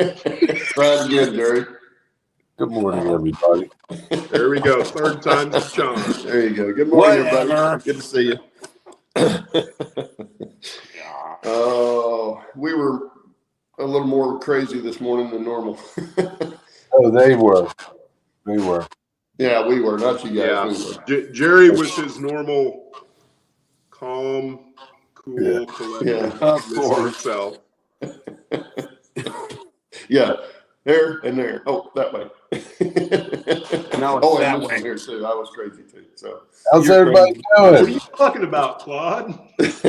Try it again, Jerry. Good morning, everybody. There we go. Third time's the charm. There you go. Good morning, Whatever. everybody. Good to see you. Oh, we were a little more crazy this morning than normal. Oh, they were. Yeah, we were. Not you guys. Yeah, Jerry was his normal, calm, cool, collected, Of course. self. Yeah, there and there. Oh, that way. No, it's oh, that and this way. one here too. I was crazy too. So How's you're everybody What are doing? you talking about, Claude? What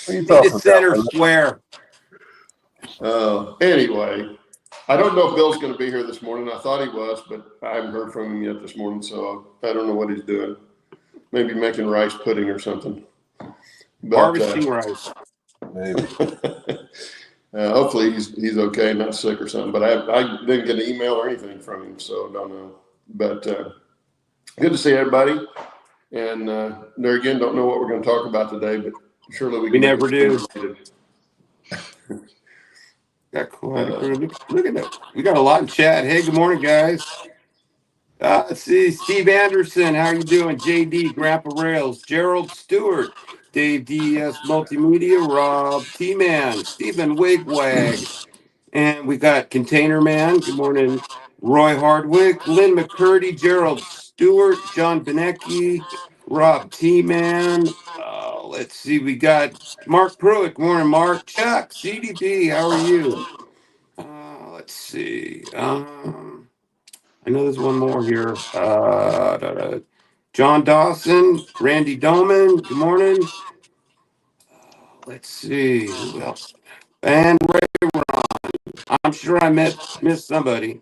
are you Need talking a center about? square. Anyway, I don't know if Bill's going to be here this morning. I thought he was, but I haven't heard from him yet this morning, so I don't know what he's doing. Maybe making rice pudding or something. But, Harvesting rice. Maybe. hopefully he's okay, not sick or something. But I didn't get an email or anything from him, so don't know. But good to see everybody. And there again, don't know what we're going to talk about today, but surely we can never do. related. Got quite a crew. Look at that. We got a lot in chat. Hey, good morning, guys. Let's see. Steve Anderson, how you doing? JD, Grandpa Rails, Gerald Stewart, Dave DES Multimedia, Rob T-Man, Stephen Wigwag, and we got Container Man. Good morning, Roy Hardwick, Lynn McCurdy, Gerald Stewart, John Benecki, Rob T-Man. Let's see. We got Mark Pruitt. Good morning, Mark. Chuck, CDP, how are you? Let's see. I know there's one more here. John Dawson, Randy Doman. Good morning. Let's see who else. And Ray Ron. I'm sure I missed somebody.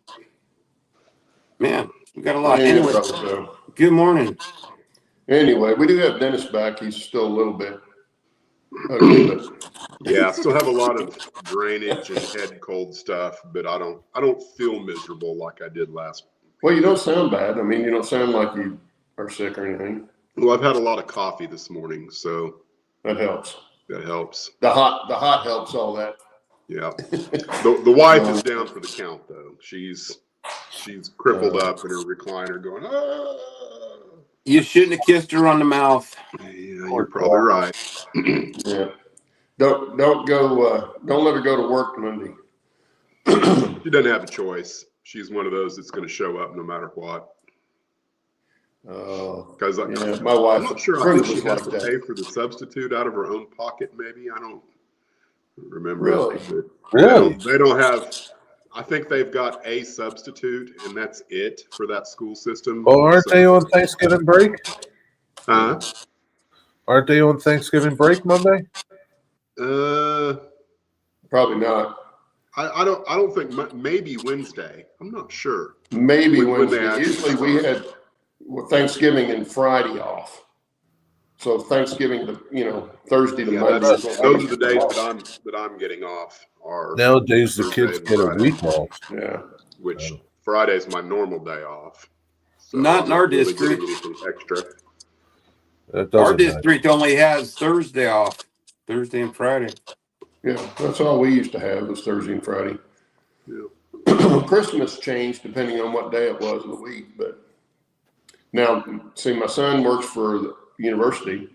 Man, we got a lot. Anyway, good morning. Anyway, we do have Dennis back. He's still a little bit. Okay, Yeah, I still have a lot of drainage and head cold stuff, but I don't feel miserable like I did last. Well, you don't sound bad. I mean, you don't sound like you are sick or anything. Well, I've had a lot of coffee this morning, so that helps. That helps. The hot helps all that. Yeah. The wife is down for the count though. She's crippled up in her recliner going, ah. You shouldn't have kissed her on the mouth. Yeah, you're probably right. Yeah. Don't let her go to work Monday. She doesn't have a choice. She's one of those that's going to show up no matter what. Because my wife, I'm not sure. I think she has to pay for the substitute out of her own pocket. Maybe I don't remember. Really? Really? They don't have. I think they've got a substitute, and that's it for that school system. Oh, aren't they on Thanksgiving break? Huh? Aren't they on Thanksgiving break Monday? Probably not. I don't think. Maybe Wednesday. I'm not sure. Maybe Wednesday. Usually we had Thanksgiving and Friday off. So Thanksgiving, Thursday to Monday. Those are the days that I'm getting off. Nowadays the kids get a week off. Yeah. Which Friday's my normal day off. So not in our district. Extra. Our district only has Thursday off. Thursday and Friday. Yeah, that's all we used to have was Thursday and Friday. Yeah. Christmas changed depending on what day it was in the week, but now, see, my son works for the university,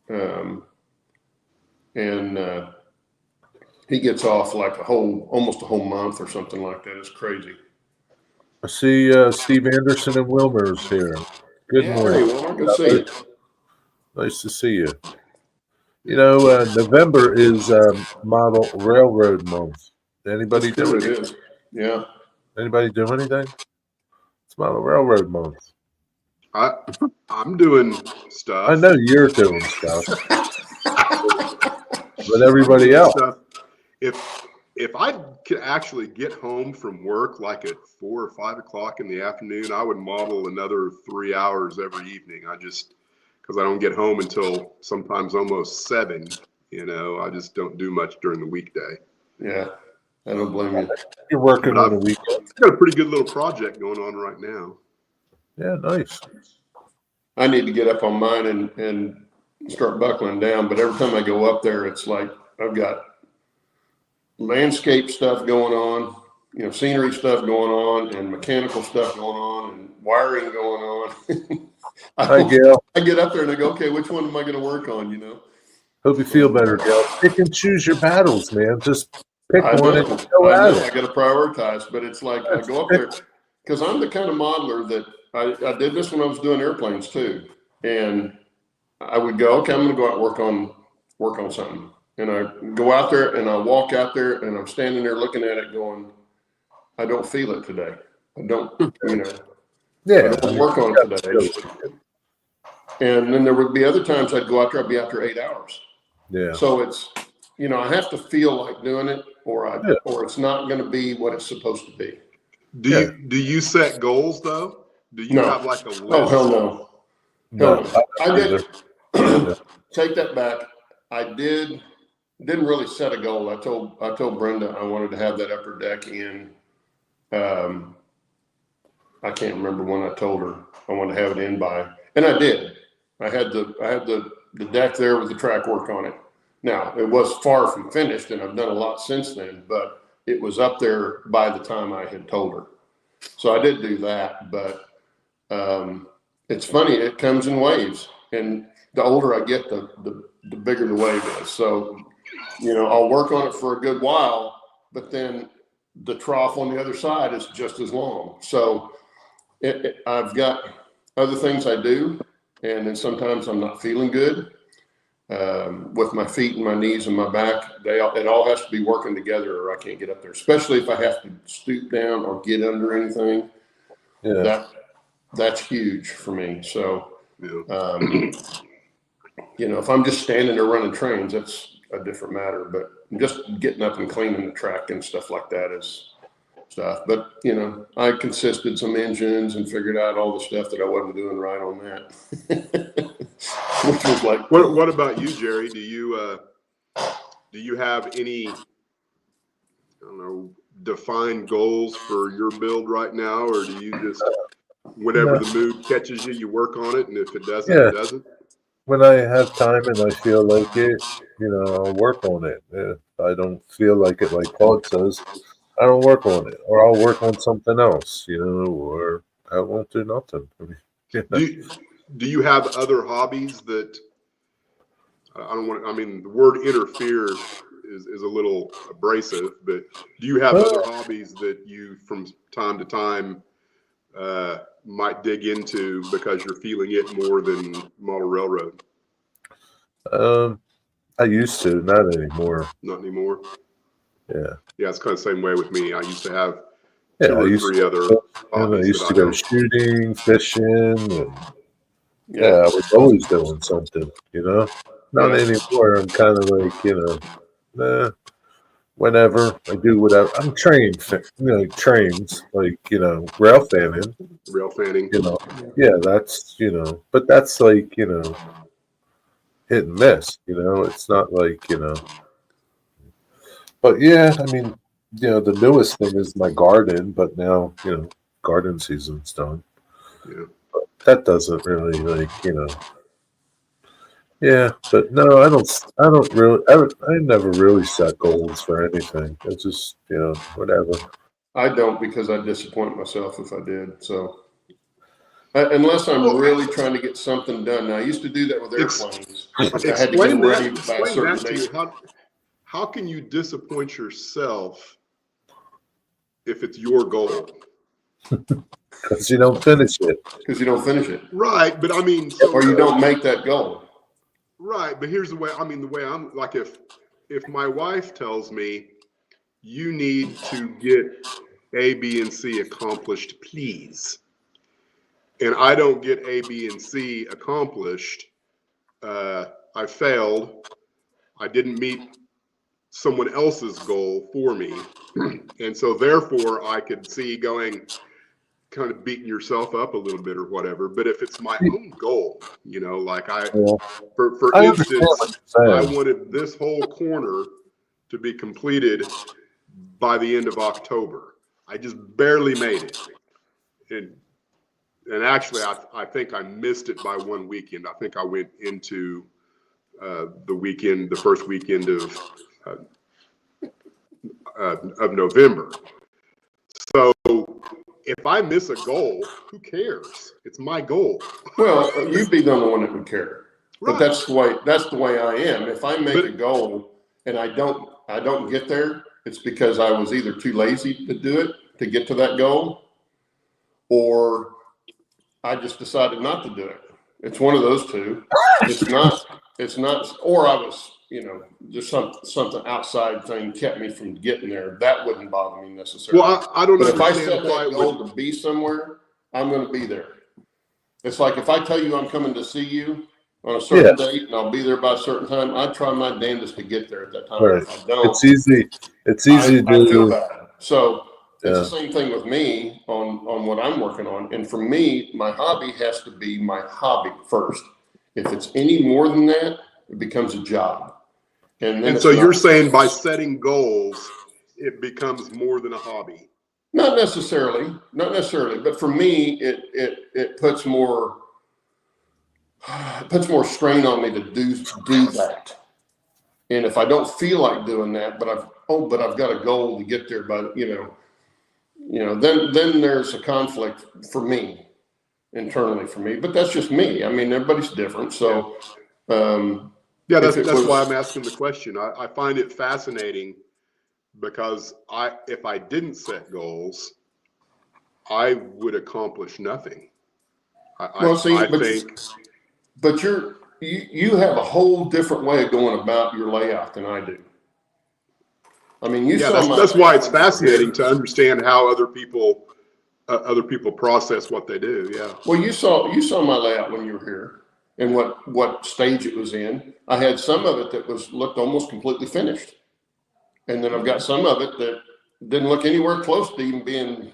and he gets off like almost a whole month or something like that. It's crazy. I see Steve Anderson and Wilmer's here. Good morning. Hey, well, good to see you. Nice to see you. November is Model Railroad Month. Anybody do it anything? is. Yeah. Anybody do anything? It's Model Railroad Month. I'm doing stuff. I know you're doing stuff, but everybody else. If I could actually get home from work like at 4 or 5 o'clock in the afternoon, I would model another 3 hours every evening. Because I don't get home until sometimes almost 7. I just don't do much during the weekday. Yeah, I don't blame you. You're working on the weekend. I've got a pretty good little project going on right now. Yeah, nice. I need to get up on mine and start buckling down, but every time I go up there, it's like I've got landscape stuff going on, you know, scenery stuff going on, and mechanical stuff going on, and wiring going on. Hi, Gail. I get up there and I go, okay, which one am I going to work on? You know. Hope you feel better, Gail. Pick and choose your battles, man. Just pick I one know, and go at it. I got to prioritize, but it's like I go up there because I'm the kind of modeler that I did this when I was doing airplanes too, and I would go, okay, I'm going to go out and work on something, and I go out there and I walk out there and I'm standing there looking at it, going, I don't feel it today. I don't, you know, Yeah, I don't work on it today. And then there would be other times I'd go out there, I'd be out there 8 hours. Yeah. So it's, you know, I have to feel like doing it, or it's not going to be what it's supposed to be. Do you set goals though? Do you have like a list? Oh, hell no. No, I did. Take that back. I didn't really set a goal. I told Brenda I wanted to have that upper deck in. I can't remember when I told her I wanted to have it in by, and I did. I had the deck there with the track work on it. Now it was far from finished, and I've done a lot since then, but it was up there by the time I had told her. So I did do that, but it's funny. It comes in waves, and the older I get, the bigger the wave is. So, you know, I'll work on it for a good while, but then the trough on the other side is just as long. So I've got other things I do, and then sometimes I'm not feeling good with my feet and my knees and my back. It all has to be working together, or I can't get up there, especially if I have to stoop down or get under anything. Yeah. That's huge for me. So, you know, if I'm just standing there running trains, that's a different matter. But just getting up and cleaning the track and stuff like that is stuff. But, you know, I consisted some engines and figured out all the stuff that I wasn't doing right on that. Which was like, what about you, Jerry? Do you have any, I don't know, defined goals for your build right now, or do you just, whenever the mood catches you, you work on it, and if it doesn't, it doesn't? When I have time and I feel like it, you know, I'll work on it. If I don't feel like it, like Claude says, I don't work on it, or I'll work on something else, you know, or I won't do nothing. I mean, you know. Do you have other hobbies that, I don't want to, I mean, the word interfere is a little abrasive, but do you have other hobbies that you from time to time might dig into because you're feeling it more than model railroad? I used to, not anymore. Not anymore? Yeah. Yeah, it's kind of the same way with me. I used to have Yeah, two or three other hobbies. I used to go shooting, fishing, and I was always doing something, you know. Not anymore. I'm kind of like, you know, whenever I do whatever. I'm trained, you know, trains, like, you know, rail fanning. Rail fanning. You know, yeah, that's, you know, but that's like, you know, hit and miss, you know. It's not like, you know. But yeah, I mean, you know, the newest thing is my garden, but now, you know, garden season's done. Yeah. But that doesn't really, like, you know. Yeah, but no, I don't really, I never really set goals for anything. It's just, you know, whatever. I don't, because I'd disappoint myself if I did. So, unless I'm really trying to get something done. Now, I used to do that with airplanes. I had to get them ready by a certain date. How can you disappoint yourself if it's your goal? Because you don't finish it. Because you don't finish it. Right, but I mean, or you don't make that goal. Right, but here's the way. I mean, the way I'm like, if my wife tells me you need to get A, B, and C accomplished, please, and I don't get A, B, and C accomplished, I failed. I didn't meet someone else's goal for me, and so therefore I could see going, kind of beating yourself up a little bit or whatever. But if it's my own goal, you know, like for instance, I wanted this whole corner to be completed by the end of October. I just barely made it. And actually, I think I missed it by one weekend. I think I went into the first weekend of of November. So if I miss a goal, who cares? It's my goal. Well, you'd be the only one that would care. Right. But that's the way I am. If I make a goal and I don't get there, it's because I was either too lazy to do it, to get to that goal, or I just decided not to do it. It's one of those two. It's not, or I was, just something outside thing kept me from getting there. That wouldn't bother me necessarily. Well, I don't But if I understand set why that goal to be somewhere, I'm going to be there. It's like if I tell you I'm coming to see you on a certain date and I'll be there by a certain time, I try my damnedest to get there at that time. Right. If I don't, It's easy I to feel bad. So it's Yeah. the same thing with me on what I'm working on. And for me, my hobby has to be my hobby first. If it's any more than that, it becomes a job. And so you're saying by setting goals, it becomes more than a hobby. Not necessarily, but for me, it puts more strain on me to do that. And if I don't feel like doing that, but I've got a goal to get there by, then there's a conflict for me, internally for me. But that's just me. I mean, everybody's different. So, that's why I'm asking the question. I find it fascinating because if I didn't set goals, I would accomplish nothing. But you have a whole different way of going about your layout than I do. I mean, that's why it's fascinating to understand how other people process what they do. Yeah. Well, you saw my layout when you were here and what stage it was in. I had some of it that looked almost completely finished. And then I've got some of it that didn't look anywhere close to even being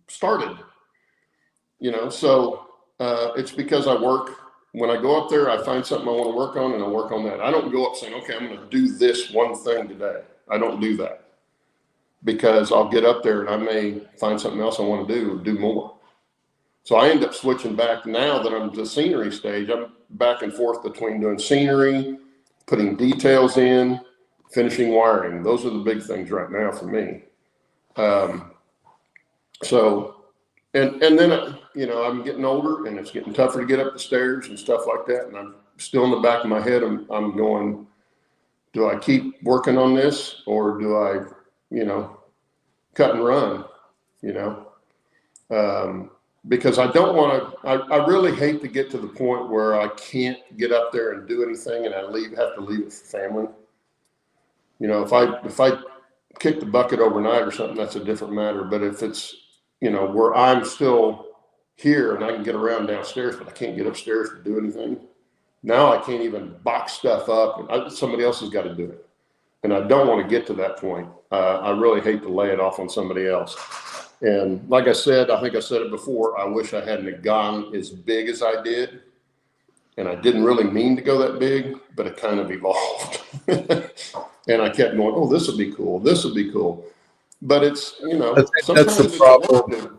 started. So it's because I work. When I go up there, I find something I want to work on, and I work on that. I don't go up saying, okay, I'm going to do this one thing today. I don't do that because I'll get up there and I may find something else I want to do more. So I end up switching back now that I'm the scenery stage. I'm back and forth between doing scenery, putting details in, finishing wiring. Those are the big things right now for me. And then, I'm getting older and it's getting tougher to get up the stairs and stuff like that. And I'm still in the back of my head, I'm going, do I keep working on this or do I, cut and run, because I don't want to, I really hate to get to the point where I can't get up there and do anything and I have to leave it for family. If I kick the bucket overnight or something, that's a different matter. But if it's, where I'm still here and I can get around downstairs, but I can't get upstairs to do anything. Now I can't even box stuff up and somebody else has got to do it. And I don't want to get to that point. I really hate to lay it off on somebody else. And like I said, I think I said it before, I wish I hadn't gone as big as I did. And I didn't really mean to go that big, but it kind of evolved. And I kept going, oh, this would be cool. This would be cool. But it's, sometimes it's hard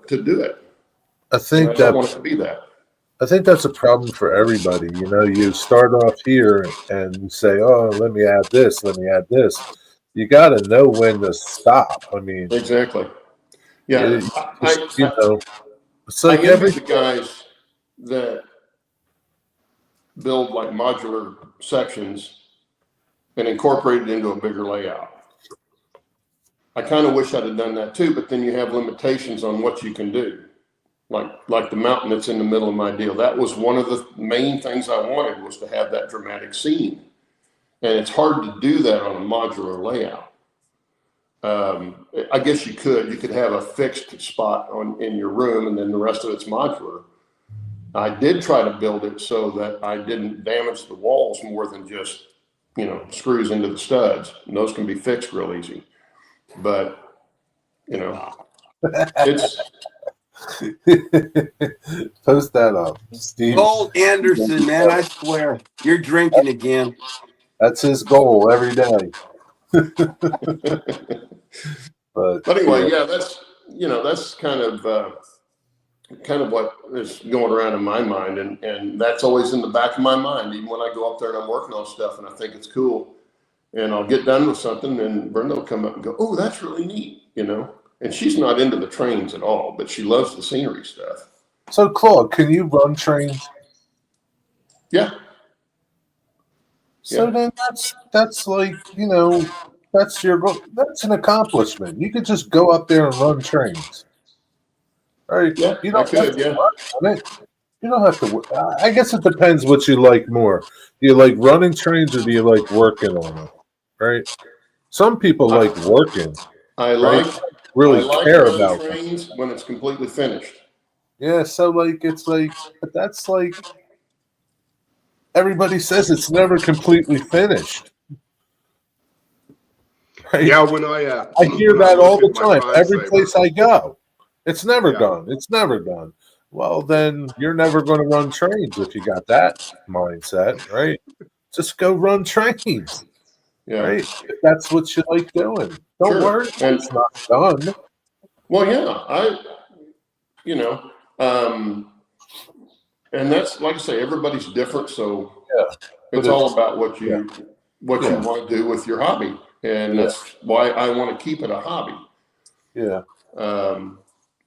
to do it. I think I don't want it to be that. I think that's a problem for everybody. You start off here and you say, oh, let me add this. You got to know when to stop. I mean, exactly. Yeah. it's like every the guys that build like modular sections and incorporate it into a bigger layout. I kind of wish I'd have done that too, but then you have limitations on what you can do. Like the mountain that's in the middle of my deal. That was one of the main things I wanted, was to have that dramatic scene. And it's hard to do that on a modular layout. I guess you could have a fixed spot in your room and then the rest of it's modular. I did try to build it so that I didn't damage the walls more than just, screws into the studs. And those can be fixed real easy. But, it's... Post that up, Steve. Old Anderson, man, I swear, you're drinking again. That's his goal every day. But anyway, that's kind of what is going around in my mind, and that's always in the back of my mind, even when I go up there and I'm working on stuff and I think it's cool. And I'll get done with something, and Brenda will come up and go, "Oh, that's really neat," you know. And she's not into the trains at all, but she loves the scenery stuff. So, Claude, can you run trains? Yeah. So Yeah. then that's like, that's that's an accomplishment. You could just go up there and run trains, right? Yeah, You I don't have could. to Yeah. work on it. You don't have to. I guess it depends what you like more. Do you like running trains or do you like working on them? Right? Some people like working, I right? like Really care running about them. trains when it's completely finished. Yeah. So like, it's like, but that's like everybody says it's never completely finished. Right? Yeah, when I hear when I that all look the at my time. time Every saver, place I go, it's never yeah, done. It's never done. Well, then you're never going to run trains if you got that mindset, right? Just go run trains, Yeah. right? If that's what you like doing. Don't Sure. worry, And it's not done. well, yeah, you know, and that's like I say, everybody's different, so Yeah, it's but all about what you Yeah. want to do with your hobby, and that's why I want to keep it a hobby. yeah,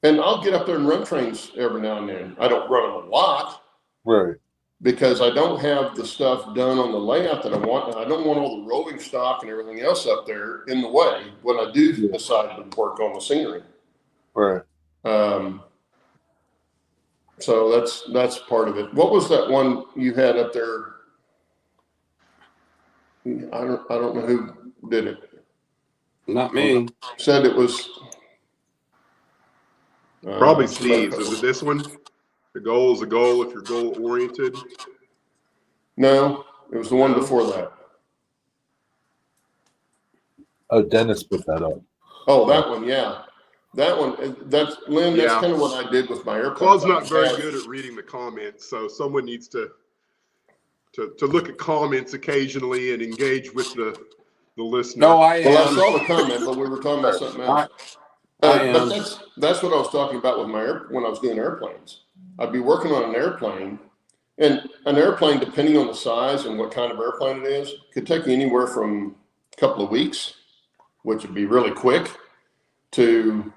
And I'll get up there and run trains every now and then. I don't run them a lot right. because I don't have the stuff done on the layout that I want. And I don't want all the rolling stock and everything else up there in the way when I do decide to work on the scenery. Right. So that's part of it. What was that one you had up there? I don't know who did it. Not me. Said it was probably Steve's. Is it this one? The goal is a goal if you're goal oriented. No, it was the one No? before that. Oh, Dennis put that up. Oh, that one, yeah. That one, that's Lynn. That's Yeah. kind of what I did with my airplane. Claude's not very good at reading the comments, so someone needs to look at comments occasionally and engage with the listener. No, I Well, I am. saw the comment, but we were talking about something else. I am. But that's what I was talking about with when I was doing airplanes. I'd be working on an airplane, and an airplane, depending on the size and what kind of airplane it is, could take you anywhere from a couple of weeks, which would be really quick, to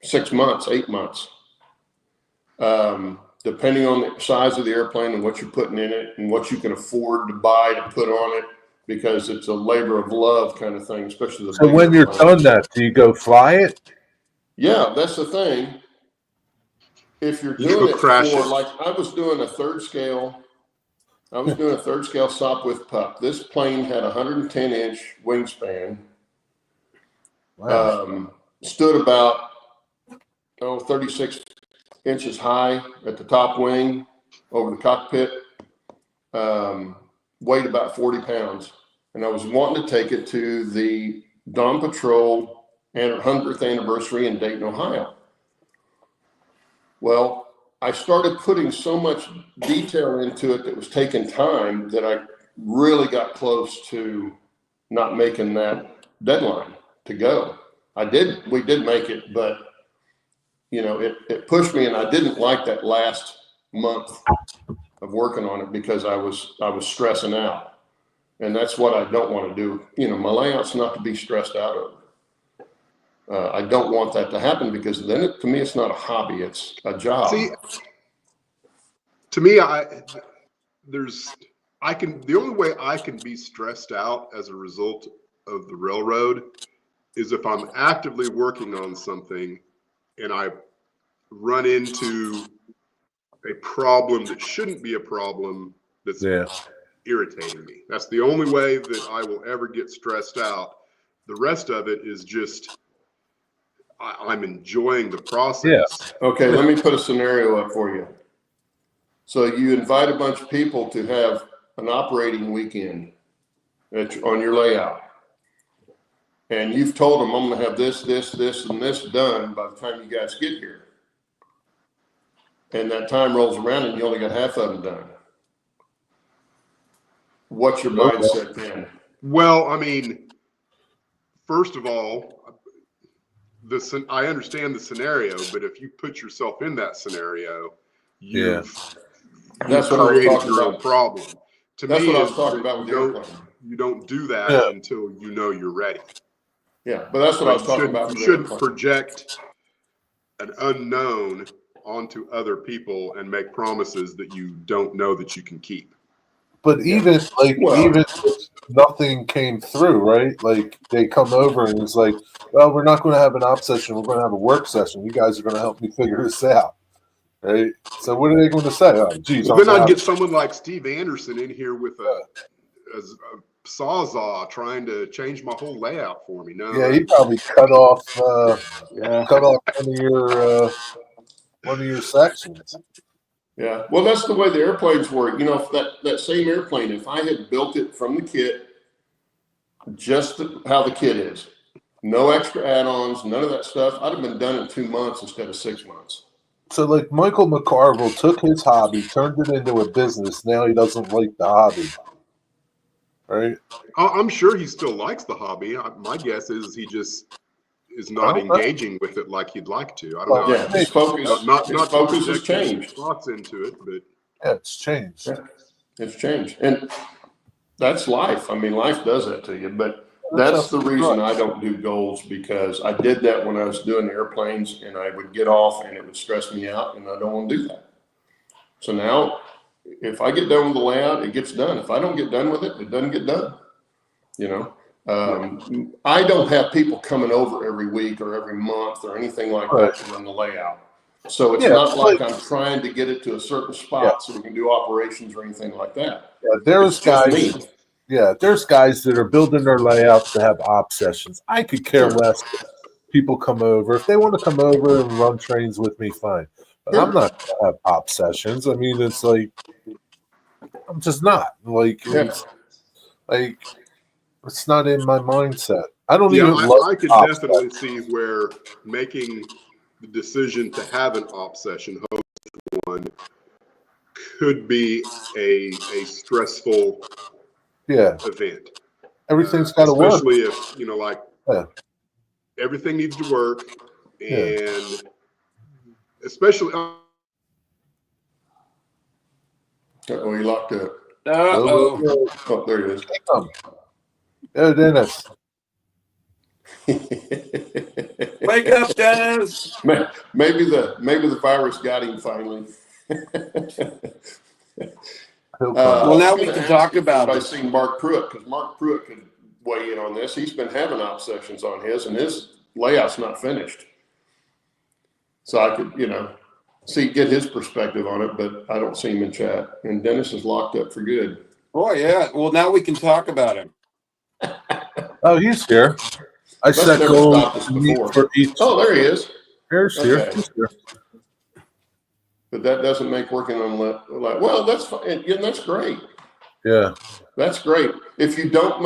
6 months, 8 months, depending on the size of the airplane and what you're putting in it and what you can afford to buy to put on it, because it's a labor of love kind of thing, especially the So big when you're airplanes. done that, do you go fly it? Yeah, that's the thing. If you're You doing go it crash for, it. like, I was doing a third scale Sopwith pup. This plane had 110-inch wingspan, Wow. stood about 36 inches high at the top wing over the cockpit, weighed about 40 pounds. And I was wanting to take it to the Dawn Patrol 100th anniversary in Dayton, Ohio. Well, I started putting so much detail into it that was taking time that I really got close to not making that deadline to go. We did make it, but it pushed me, and I didn't like that last month of working on it because I was stressing out, and that's what I don't want to do. My layout's not to be stressed out over. I don't want that to happen, because then to me, it's not a hobby, it's a job. See, to me, the only way I can be stressed out as a result of the railroad is if I'm actively working on something and I run into a problem that shouldn't be a problem that's irritating me. That's the only way that I will ever get stressed out. The rest of it is just I'm enjoying the process. Yeah. Okay, let me put a scenario up for you. So you invite a bunch of people to have an operating weekend on your layout. And you've told them, I'm going to have this, and this done by the time you guys get here. And that time rolls around and you only got half of them done. What's your mindset then? Well, I mean, first of all, I understand the scenario, but if you put yourself in that scenario, you've That's what I was created talking your about. own problem. That's what I was talking about with the airplane. you don't do that until you know you're ready. Yeah, but that's what I was talking about. You shouldn't project an unknown onto other people and make promises that you don't know that you can keep. But even even if nothing came through, right? Like they come over and it's like, well, we're not going to have an op session. We're going to have a work session. You guys are going to help me figure this out, right? So what are they going to say? Oh, geez, well, then I'd get someone like Steve Anderson in here with a sawzall trying to change my whole layout for me. No, yeah, he probably cut off one of your sections. Yeah, well, that's the way the airplanes work. You know, if that same airplane, if I had built it from the kit, just how the kit is, no extra add-ons, none of that stuff, I'd have been done in 2 months instead of 6 months. So, like Michael McCarville took his hobby, turned it into a business. Now he doesn't like the hobby, right? I'm sure he still likes the hobby. My guess is he just is not engaging with it like he'd like to. I don't know. Yeah, his focus has changed. Thoughts into it, but yeah, it's changed. Yeah, it's changed, and that's life. I mean, life does that to you. But that's the reason I don't do goals, because I did that when I was doing airplanes, and I would get off, and it would stress me out, and I don't want to do that. So now, if I get done with the layout, it gets done. If I don't get done with it, it doesn't get done. You know. I don't have people coming over every week or every month or anything like that to run the layout. So it's not like I'm trying to get it to a certain spot so we can do operations or anything like that. Yeah, there's guys. Yeah, there's guys that are building their layouts to have op sessions. I could care less if people come over. If they want to come over and run trains with me, fine. But I'm not going to have op sessions. I mean, it's like I'm just not it's not in my mindset. I don't even. I could definitely see where making the decision to have an op session, host one, could be a stressful event. Everything's got to work. Especially if everything needs to work, and especially. Oh, you locked up. Oh, there he is. Oh, Dennis. Wake up, Dennis. Maybe the virus got him finally. Well, now we can talk about I've seen Mark Pruitt, because Mark Pruitt could weigh in on this. He's been having op sessions on his, and his layout's not finished. So I could, get his perspective on it, but I don't see him in chat. And Dennis is locked up for good. Oh, yeah. Well, now we can talk about him. Oh, he's here. I set goals for each. Oh, there he is. He's here. But that doesn't make working on well, that's fine. Yeah, that's great. Yeah, that's great. If you don't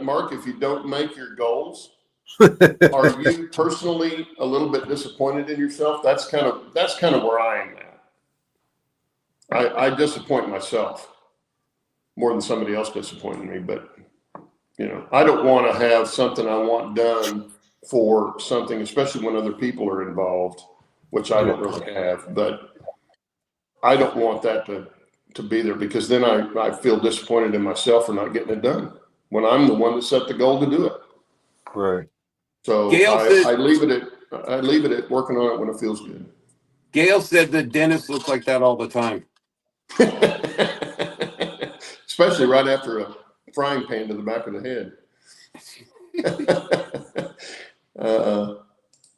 Mark, if you don't make your goals, are you personally a little bit disappointed in yourself? That's kind of where I am at. I disappoint myself more than somebody else disappointing me, but I don't want to have something I want done for something, especially when other people are involved, which I don't really have. But I don't want that to be there, because then I feel disappointed in myself for not getting it done when I'm the one that set the goal to do it. Right. So I leave it at working on it when it feels good. Gail said that Dennis looks like that all the time. Especially right after a frying pan to the back of the head.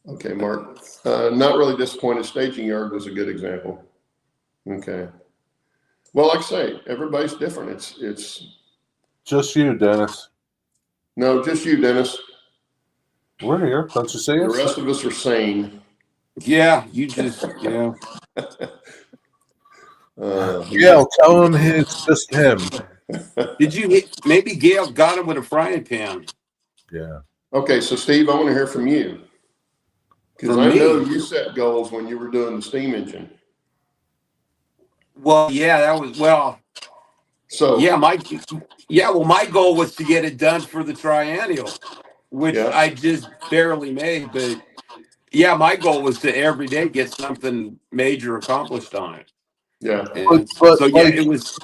Okay, Mark. Not really disappointed. Staging yard was a good example. Okay. Well, like I say, everybody's different. It's just you, Dennis. No, just you, Dennis. We're here. Don't you see us? The rest of us are sane. Yeah, you just Gail, tell him it's just him. Maybe Gail got him with a frying pan. Yeah. Okay, so Steve, I want to hear from you. Because I know you set goals when you were doing the steam engine. Well, yeah, that was So my goal was to get it done for the triennial, which I just barely made. But yeah, my goal was to every day get something major accomplished on it. Yeah. It was.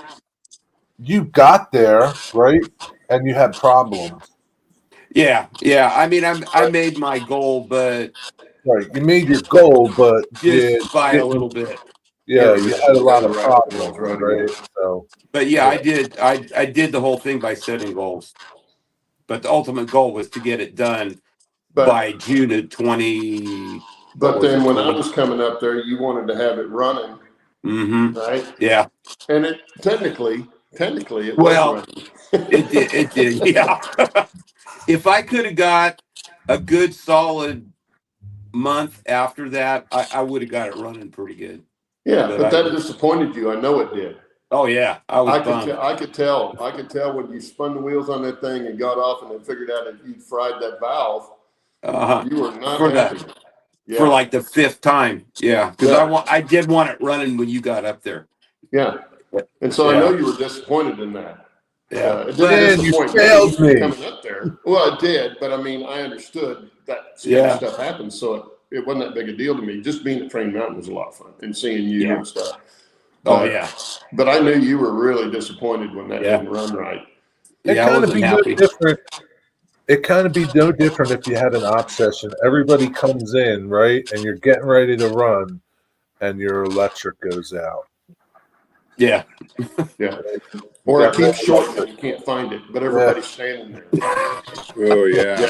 you got there, right? And you had problems. Yeah. I mean, I made my goal, but Right. You made your goal, but you just by a didn't. little bit. Yeah, Right, you yeah, had a lot gotta of right the problems, goals, right, right? yeah. So But yeah, yeah. I did the whole thing by setting goals. But the ultimate goal was to get it done But by June of 20. What but was then it? when I 20. was coming up there, you wanted to have it running, Mm-hmm. right? Yeah. And it technically it was Well, running. it did. It did. Yeah. If I could have got a good solid month after that, I would have got it running pretty good. Yeah, But but that disappointed you. I know it did. oh yeah, I was I could bummed. I could tell. I could tell when you spun the wheels on that thing and got off and then figured out that you fried that valve. You were not For happy. for Yeah. like the fifth time. Yeah, because Yeah. I did want it running when you got up there. Yeah. And so I know Yeah. you were disappointed in that. Yeah. It But didn't Man, you disappoint failed me me. coming up there. Well, it did, but I mean, I understood that kind Yeah. of stuff happens, so it wasn't that big a deal to me. Just being at Train Mountain was a lot of fun and seeing you Yeah. and stuff. Oh But, yeah. but I knew you were really disappointed when that Yeah. didn't run right. It Yeah, I kind of wasn't be no happy. different. It kind of be no different if you had an op session. Everybody comes in, right, and you're getting ready to run, and your electric goes out. Yeah. Yeah. Or it keeps shortening, you can't find it, but everybody's standing there. Oh yeah.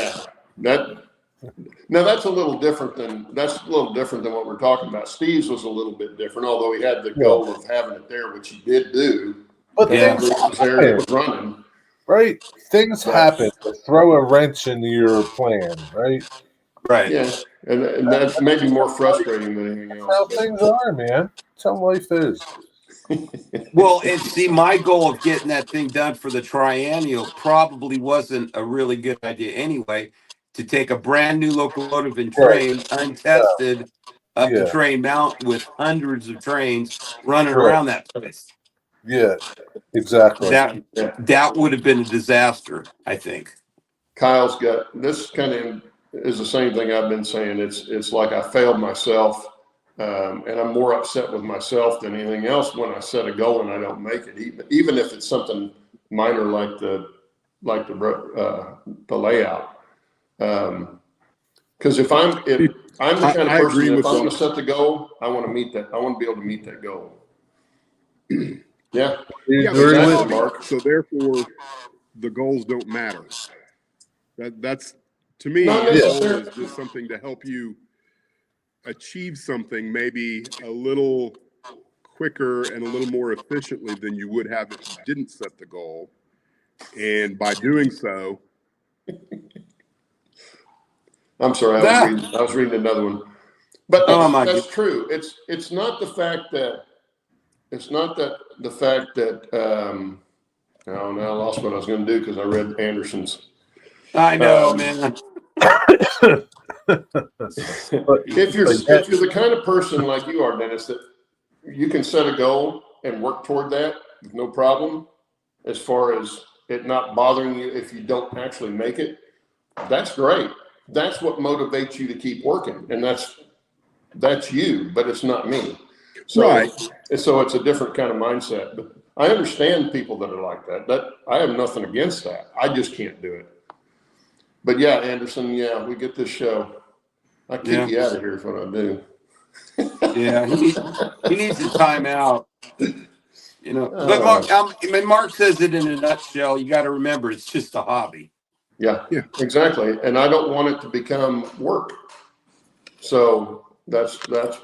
Yeah. That's a little different than what we're talking about. Steve's was a little bit different, although he had the goal of having it there, which he did do. But Yeah. things It was there, it was running. right? Things happen to throw a wrench into your plan, right? Right. Yeah. And that may be more frustrating than anything That's how else. things are, man. That's how life is. Well, and see, my goal of getting that thing done for the triennial probably wasn't a really good idea anyway. To take a brand new locomotive and train untested up the Yeah. train mountain with hundreds of trains running Right. around that place. Yeah, exactly. That would have been a disaster, I think. Kyle's got this kind of is the same thing I've been saying. It's like I failed myself, and I'm more upset with myself than anything else when I set a goal and I don't make it, even if it's something minor like the layout. Because if I'm the kind of I person agree that if with I'm going that. to set the goal, I want to meet that. I want to be able to meet that goal. Yeah. Yeah, Agree but with Mark. so therefore, the goals don't matter. That's to me, Not your goal necessarily. is just something to help you achieve something maybe a little quicker and a little more efficiently than you would have if you didn't set the goal. And by doing so, I'm sorry, I was reading another one. But that's true. It's not the fact that oh no, I lost what I was going to do because I read Anderson's. I know, man. If you're the kind of person like you are, Dennis, that you can set a goal and work toward that with no problem, as far as it not bothering you if you don't actually make it, that's great. That's what motivates you to keep working, and that's you, but it's not me. So, right. So it's a different kind of mindset. But I understand people that are like that. That I have nothing against that. I just can't do it. But yeah, Anderson, yeah, we get this show. I kick you out of here is what I do. Yeah, he needs a timeout. You know, but Mark says it in a nutshell. You got to remember, it's just a hobby. Yeah, exactly. And I don't want it to become work. So that's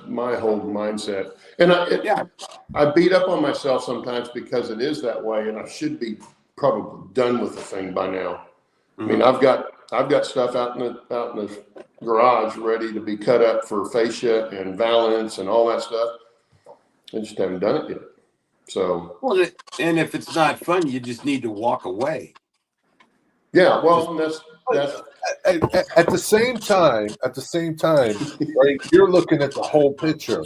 my whole mindset. And I beat up on myself sometimes because it is that way, and I should be probably done with the thing by now. Mm-hmm. I mean, I've got stuff out in the garage ready to be cut up for fascia and valance and all that stuff. I just haven't done it yet. So, well, and if it's not fun, you just need to walk away. Yeah, well, that's at the same time, right? You're looking at the whole picture,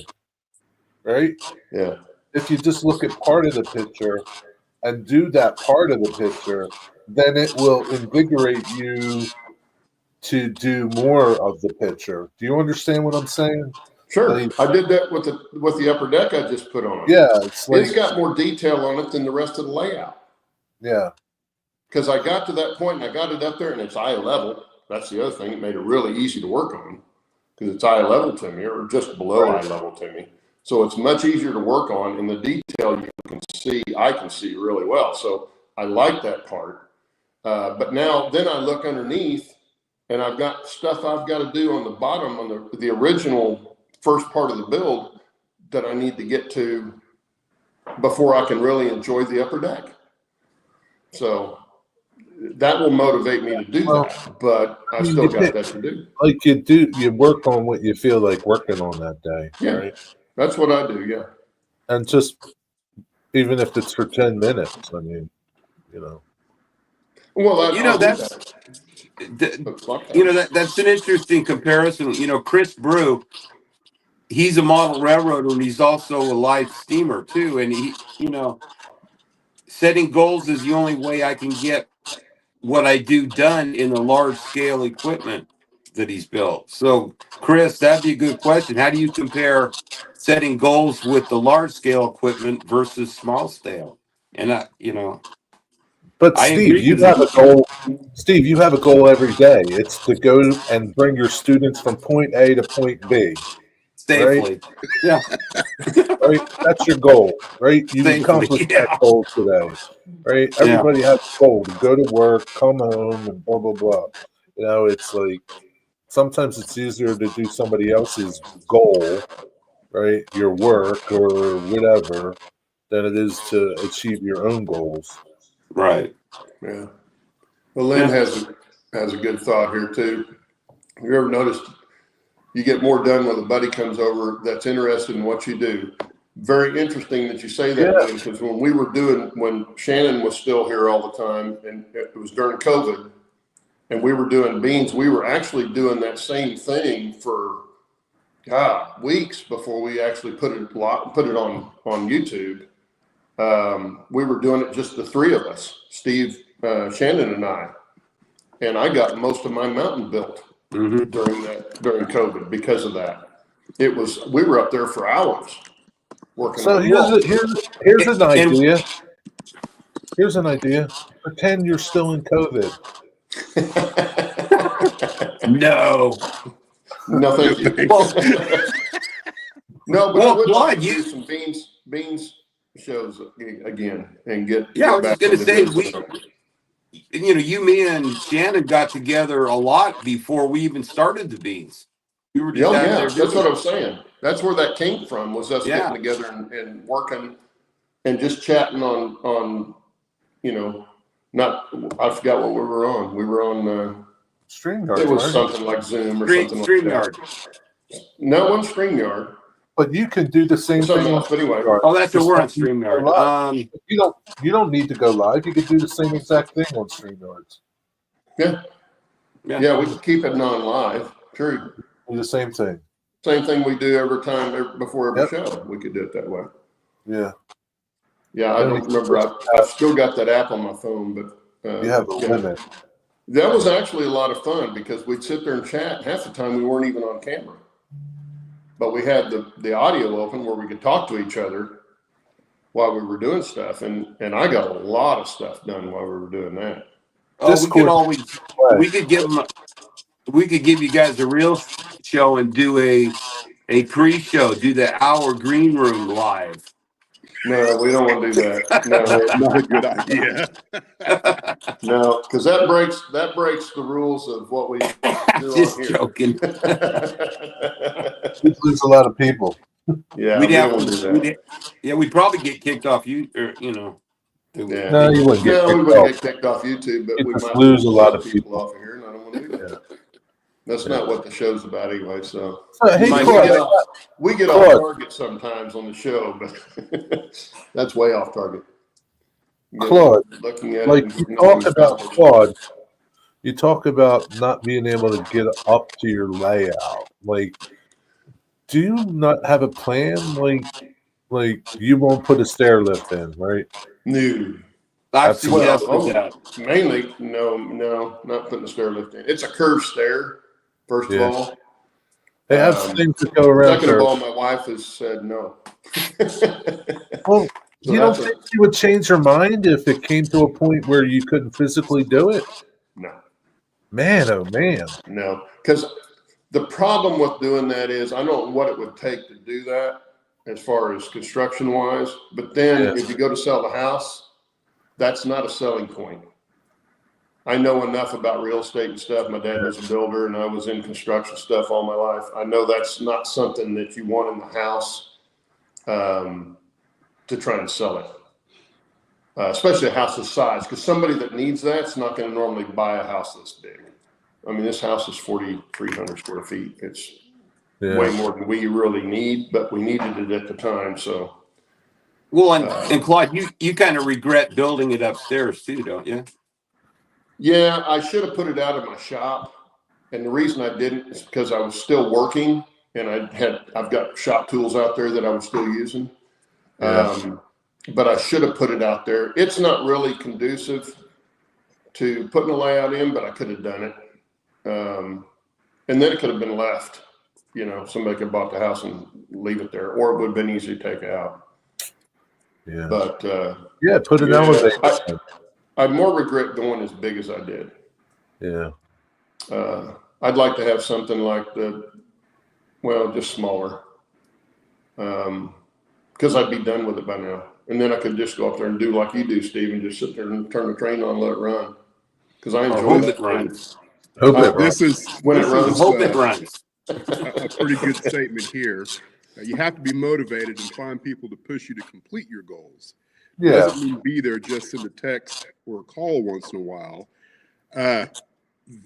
right? Yeah. If you just look at part of the picture and do that part of the picture, then it will invigorate you to do more of the picture. Do you understand what I'm saying? Sure. I did that with the upper deck I just put on it. Yeah, it's got more detail on it than the rest of the layout. Yeah. Because I got to that point and I got it up there and it's eye level. That's the other thing. It made it really easy to work on because it's eye level to me, or just below eye level to me. So it's much easier to work on, and the detail I can see really well. So I like that part. But now then I look underneath and I've got stuff I've got to do on the bottom on the original first part of the build that I need to get to before I can really enjoy the upper deck. So that will motivate me to do that, but I still got that to do. Like you work on what you feel like working on that day, right? That's what I do, yeah. And just even if it's for 10 minutes, I mean, Well, that's an interesting comparison. Chris Brew, he's a model railroader and he's also a live steamer too. And he, setting goals is the only way I can get what I do done in the large scale equipment that he's built. So, Chris, that'd be a good question. How do you compare setting goals with the large scale equipment versus small scale? And But Steve, you have a goal. Steve, you have a goal every day. It's to go and bring your students from point A to point B. Safely. Right? Yeah. Right? That's your goal, right? You accomplished that goal today. Right? Everybody has a goal to go to work, come home, and blah blah blah. It's like sometimes it's easier to do somebody else's goal, right? Your work or whatever, than it is to achieve your own goals. Right. Yeah. Well, Lynn has a good thought here too. You ever noticed you get more done when a buddy comes over that's interested in what you do? Very interesting that you say that, Lynn, because when Shannon was still here all the time, and it was during COVID, and we were doing beans, we were actually doing that same thing for weeks before we actually put it on YouTube. We were doing it just the three of us, Steve, Shannon, and I. And I got most of my mountain built during COVID because of that. We were up there for hours working. So here's an idea. Here's an idea. Pretend you're still in COVID. No, thank you. No, but I would like to do some beans shows again and get. Yeah, I was just going to say you, me, and Shannon got together a lot before we even started the beans. We were just out there. That's what I'm saying. That's where that came from. Was us getting together and working and just chatting on I forgot what we were on. We were on StreamYard. It was something like Zoom or something like that. No, on StreamYard. But you can do the same thing. Anyway. Oh, that's what we're on StreamYard. You don't need to go live. You can do the same exact thing on StreamYards. Yeah. We can keep it non-live. True. Do the same thing. Same thing we do every time before every show. We could do it that way. Yeah. Yeah, I don't remember. I've still got that app on my phone, but you have a limit. That was actually a lot of fun because we'd sit there and chat. Half the time we weren't even on camera, but we had the audio open where we could talk to each other while we were doing stuff, and I got a lot of stuff done while we were doing that. We could give you guys a real show and do a pre-show, do the hour green room live. No, we don't want to do that. No, not a good idea. No, because that breaks the rules of what we do. Just joking. We'd lose a lot of people. Yeah, we'd probably get kicked off you. Yeah. No, you wouldn't get kicked off YouTube, but we might lose a lot of people off of here, and I don't want to do that. That's not what the show's about anyway. So we get off target sometimes on the show, but that's way off target. Claude, you talk about not being able to get up to your layout. Like, do you not have a plan? Like you won't put a stair lift in, right? No. I've suggested that. Mainly, no, not putting a stair lift in. It's a curved stair. First of all, they have things that go around. Second of all, my wife has said no. Well, So you don't think you would change your mind if it came to a point where you couldn't physically do it? no, Man, oh man. no, because the problem with doing that is I don't know what it would take to do that as far as construction wise. But then if you go to sell the house, that's not a selling point. I know enough about real estate and stuff. My dad was a builder and I was in construction stuff all my life. I know that's not something that you want in the house to try and sell it, especially a house this size, because somebody that needs that's not going to normally buy a house this big. I mean, this house is 4,300 square feet. It's way more than we really need, but we needed it at the time. So, well, and Claude, you kind of regret building it upstairs too, don't you? yeah, I should have put it out of my shop. And the reason I didn't is because I was still working and I've got shop tools out there that I was still using. But I should have put it out there. It's not really conducive to putting a layout in, but I could have done it. And then it could have been left. You know, somebody could have bought the house and leave it there, or it would have been easy to take out. Yeah. But put an elevator. I more regret going as big as I did. Yeah. I'd like to have something like just smaller. Because I'd be done with it by now. And then I could just go up there and do like you do, Steve, and just sit there and turn the train on and let it run. Because I enjoy it runs. Hope it runs. This When it runs. Hope it runs. a pretty good statement here. You have to be motivated and find people to push you to complete your goals. Yeah. Doesn't mean be there just in the text or a call once in a while.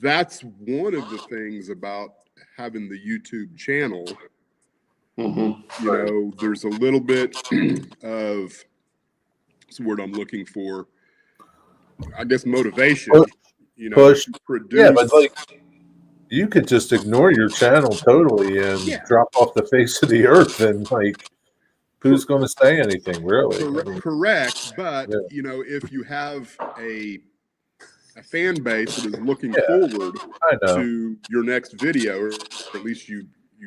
That's one of the things about having the YouTube channel. Mm-hmm. You know, there's a little bit of what's the word I'm looking for? I guess motivation. You know, Push. to produce. Yeah, but like you could just ignore your channel totally and drop off the face of the earth, and like who's going to say anything really? Correct, but you know, if you have a fan base that is looking forward to your next video, or at least you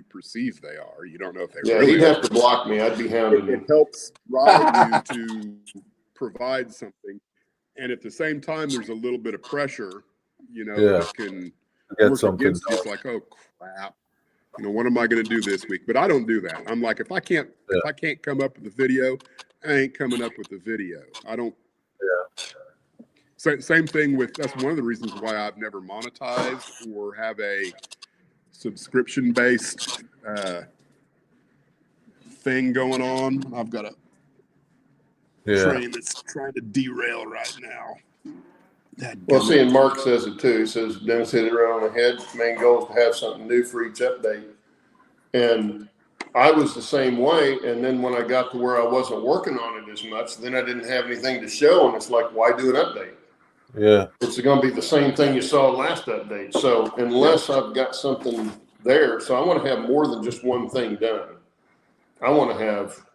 perceive they are. You don't know if they really he'd are. have to block me. I'd be hounding him. It helps drive you to provide something. And at the same time, there's a little bit of pressure, you know, that can work against you. It's like, oh crap, you know, what am I going to do this week? But I don't do that. I'm like, if I can't come up with a video, I ain't coming up with a video. I don't. Same thing with, that's one of the reasons why I've never monetized or have a subscription-based thing going on. I've got a train that's trying to derail right now. Well, see, and Mark says it too. He says, Dennis hit it right on the head. Main goal is to have something new for each update. And I was the same way. And then when I got to where I wasn't working on it as much, then I didn't have anything to show. And it's like, why do an update? Yeah. It's going to be the same thing you saw last update. So unless I've got something there, so I want to have more than just one thing done. I want to have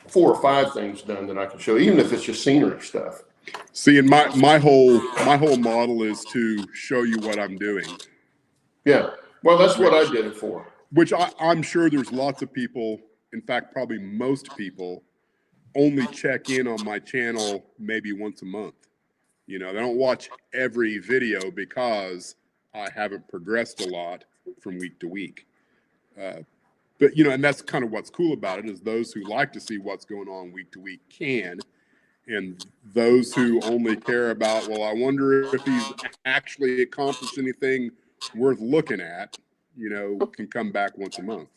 4 or 5 things done that I can show, even if it's just scenery stuff. See, and my whole model is to show you what I'm doing. Yeah. Well, that's what I did it for. Which I'm sure there's lots of people, in fact, probably most people, only check in on my channel maybe once a month. You know, they don't watch every video because I haven't progressed a lot from week to week. But, you know, and that's kind of what's cool about it is those who like to see what's going on week to week can. And those who only care about, well, I wonder if he's actually accomplished anything worth looking at, you know, can come back once a month.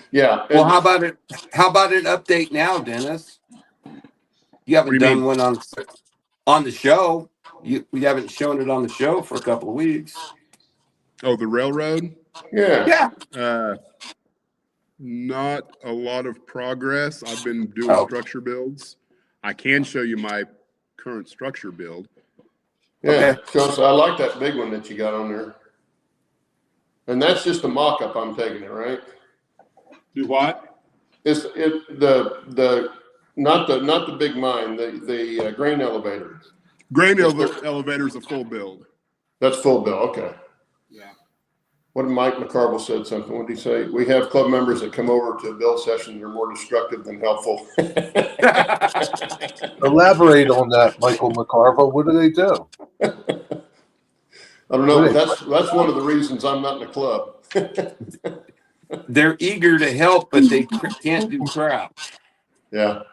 Yeah. Well, how about it? How about an update now, Dennis? You haven't done one on the show. We haven't shown it on the show for a couple of weeks. Oh, the railroad? Yeah. Not a lot of progress. I've been doing structure builds. I can show you my current structure build. Yeah. So I like that big one that you got on there. And that's just a mock-up, I'm taking it, right? Do what? It's not the big mine, the grain elevator. Grain elevator is a full build. That's full build, okay. Yeah. What did Mike McCarville said something? What did he say? We have club members that come over to a build session that are more destructive than helpful. Elaborate on that, Michael McCarville. What do they do? I don't know, but that's one of the reasons I'm not in the club. They're eager to help, but they can't do crap. Yeah.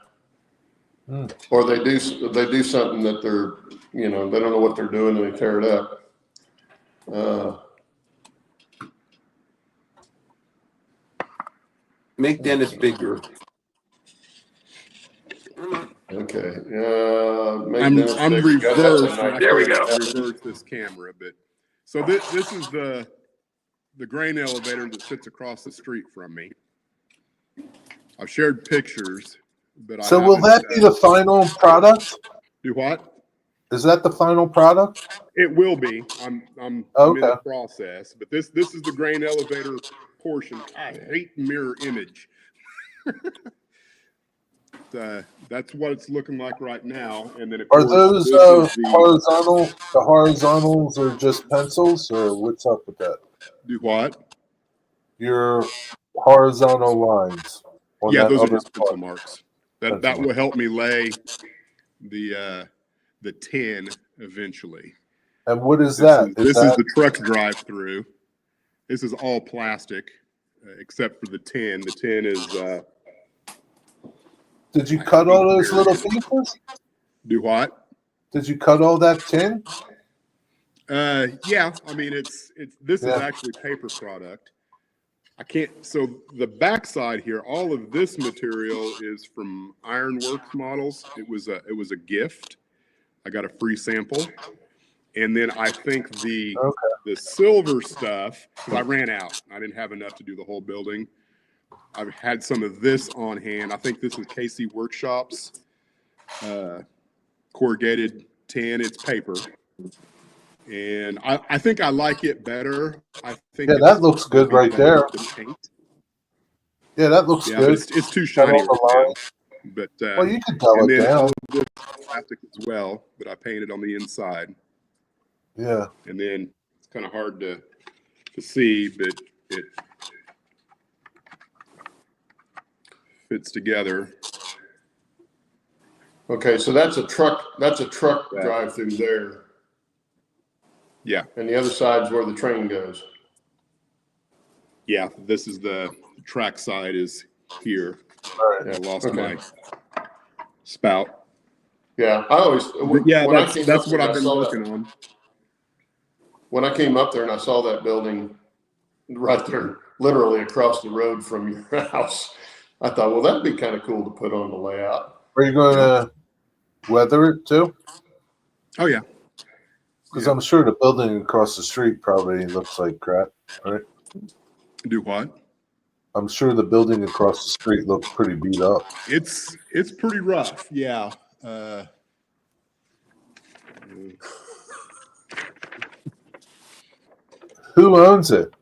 Or they do something that they're, they don't know what they're doing and they tear it up. Make Dennis bigger. Okay. I'm reversed. There we go. Reverse this camera, but so this is the grain elevator that sits across the street from me. I've shared pictures, but So will that be the final product? Do what? Is that the final product? It will be. I'm in the process, but this is the grain elevator portion. I hate mirror image. That's what it's looking like right now. And then of Are course, those horizontal? The horizontals are just pencils, or what's up with that? Do what? Your horizontal lines. Yeah, those are just pencil marks. That will help me lay the 10 eventually. And what is that? This is the truck drive-through. This is all plastic, except for the 10. The 10 is. Did you cut all those little pieces? Do what? Did you cut all that tin? Yeah. I mean, this is actually paper product. I can't. So the backside here, all of this material is from Ironworks models. It was a gift. I got a free sample, and then I think the silver stuff, because I ran out. I didn't have enough to do the whole building. I've had some of this on hand. I think this is KC Workshops corrugated tin. It's paper, and I think I like it better. I think that looks good right there. Yeah, that looks good. It's too shiny right now. But well, you can dull it down. This plastic as well, but I painted on the inside. Yeah, and then it's kind of hard to see, but it fits together. Okay, so that's a truck drive through there. Yeah. And the other side's where the train goes. Yeah, this is the trackside is here. All right. I lost my spout. Yeah, I always. That's what I've been working on. When I came up there and I saw that building right there, literally across the road from your house, I thought, well, that'd be kind of cool to put on the layout. Are you going to weather it too? Oh yeah. Because I'm sure the building across the street probably looks like crap, right? Do what? I'm sure the building across the street looks pretty beat up. It's pretty rough, yeah. Who owns it?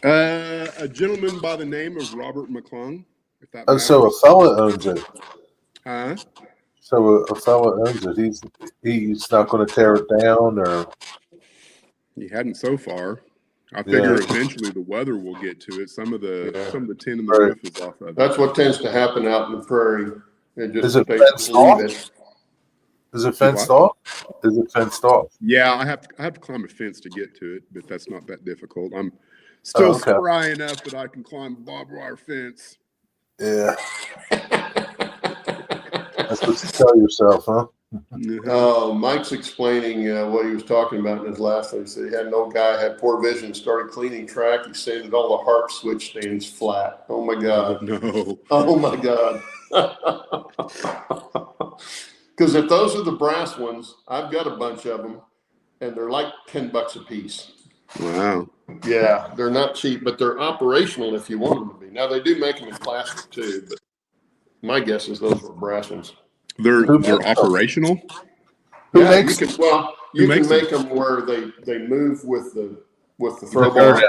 A gentleman by the name of Robert McClung. If that so a fella owns it. Huh? So a fella owns it. He's not going to tear it down, or he hadn't so far. I figure eventually the weather will get to it. Some of the tin in the roof is off of it. That's what tends to happen out in the prairie. Is it fenced off? Is it fenced off? Is it fenced off? Yeah, I have to climb a fence to get to it, but that's not that difficult. I'm still spry enough that I can climb a barbed wire fence. Yeah. That's what you tell yourself, huh? Oh, Mike's explaining what he was talking about in his last one. He said he had an old guy had poor vision, started cleaning track. He said that all the harp switch stands flat. Oh my God! No! Oh my God! Because if those are the brass ones, I've got a bunch of them, and they're like $10 a piece. Wow! Yeah, they're not cheap, but they're operational if you want them to be. Now they do make them in plastic too, but my guess is those were brass ones. They're operational. Who Yeah, makes you can make them where they move with the throw bar.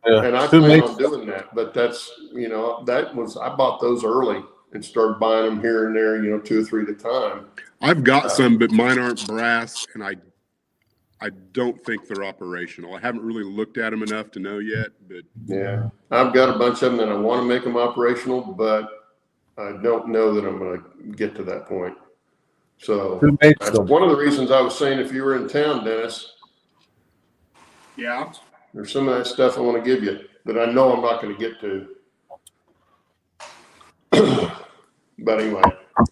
Yeah. And I plan on doing that, but that's I bought those early and started buying them here and there, 2 or 3 at a time. I've got some, but mine aren't brass, and I I don't think they're operational. I haven't really looked at them enough to know yet, but Yeah, I've got a bunch of them and I want to make them operational, but I don't know that I'm going to get to that point. So Who makes them? one of the reasons I was saying, if you were in town, Dennis, yeah, there's some of that stuff I want to give you that I know I'm not going to get to. But anyway,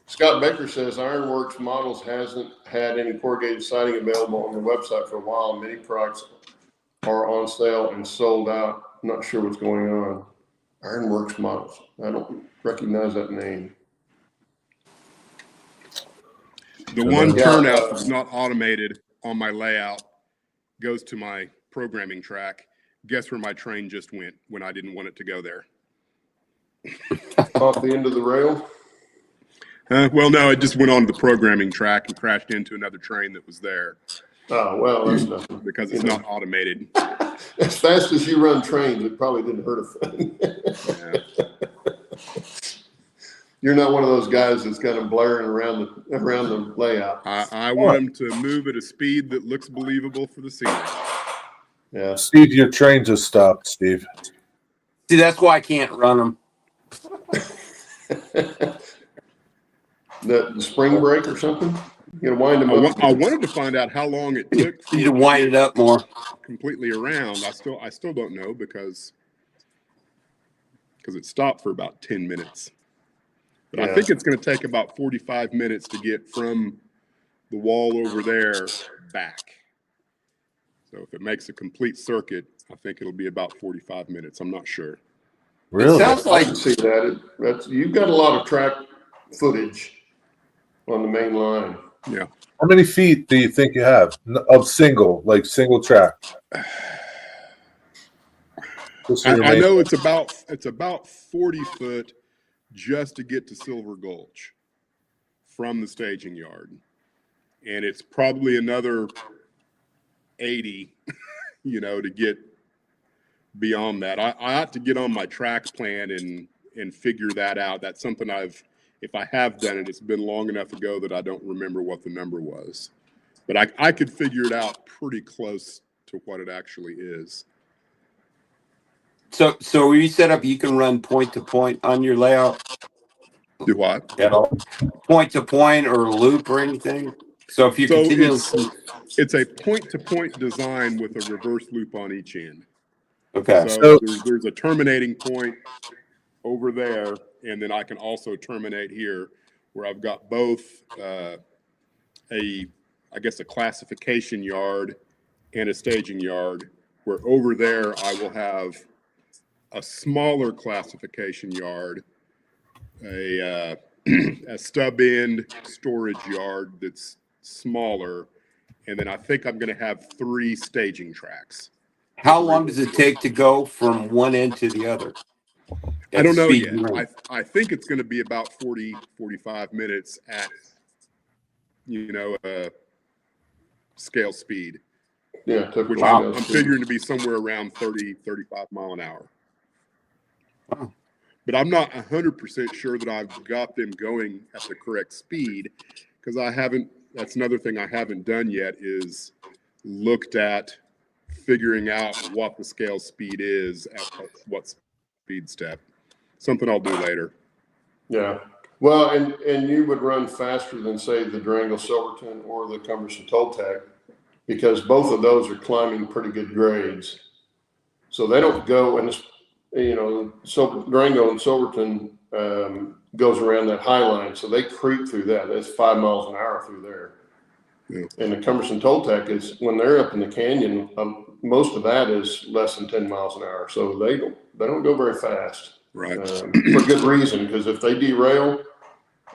Scott Baker says Ironworks Models hasn't had any corrugated siding available on their website for a while. Many products are on sale and sold out. I'm not sure what's going on. Ironworks Models. I don't recognize that name. the one turnout that's not automated on my layout goes to my programming track. Guess where my train just went when I didn't want it to go there? Off the end of the rail? Well, no, it just went on the programming track and crashed into another train that was there. Oh, well, that's nothing. Because it's not automated. As fast as you run trains, it probably didn't hurt a thing. Yeah. You're not one of those guys that's got them blaring around the layout. I want them to move at a speed that looks believable for the scenery. Yeah. Steve, your train just stopped, Steve. See, that's why I can't run them. The spring break or something? You gotta wind them up. I wanted to find out how long it took You to wind it up more. completely around. I still don't know because it stopped for about 10 minutes. But I think it's going to take about 45 minutes to get from the wall over there back. So if it makes a complete circuit, I think it'll be about 45 minutes. I'm not sure. Really? It sounds I like can see that. You've got a lot of track footage on the main line. Yeah. How many feet do you think you have of single track? I know it's about 40 foot just to get to Silver Gulch from the staging yard. And it's probably another 80, to get beyond that. I ought to get on my track plan and figure that out. That's something if I have done it, it's been long enough ago that I don't remember what the number was. But I could figure it out pretty close to what it actually is. so were you set up you can run point to point on your layout Do what? at all? Point to point or loop or anything? So if you continue, it's a point-to-point design with a reverse loop on each end. okay. So there's a terminating point over there, and then I can also terminate here, where I've got both a classification yard and a staging yard. Where over there I will have a smaller classification yard, a stub end storage yard that's smaller, and then I think I'm going to have 3 staging tracks. How long does it take to go from one end to the other? I don't know yet. I think it's going to be about 40, 45 minutes at, scale speed. Yeah. Which I'm figuring to be somewhere around 30, 35 mile an hour. Wow. But I'm not 100% sure that I've got them going at the correct speed, because that's another thing I haven't done yet is looked at figuring out what the scale speed is at what speed step. Something I'll do later. Yeah. Well, and you would run faster than, say, the Durango Silverton or the Cumberson Toltec, because both of those are climbing pretty good grades. So they don't go, and Durango and Silverton goes around that high line, so they creep through that. That's 5 miles an hour through there. Yeah. And the Cumberson Toltec is, when they're up in the canyon, most of that is less than 10 miles an hour. So they don't go very fast. Right. For good reason, because if they derail, it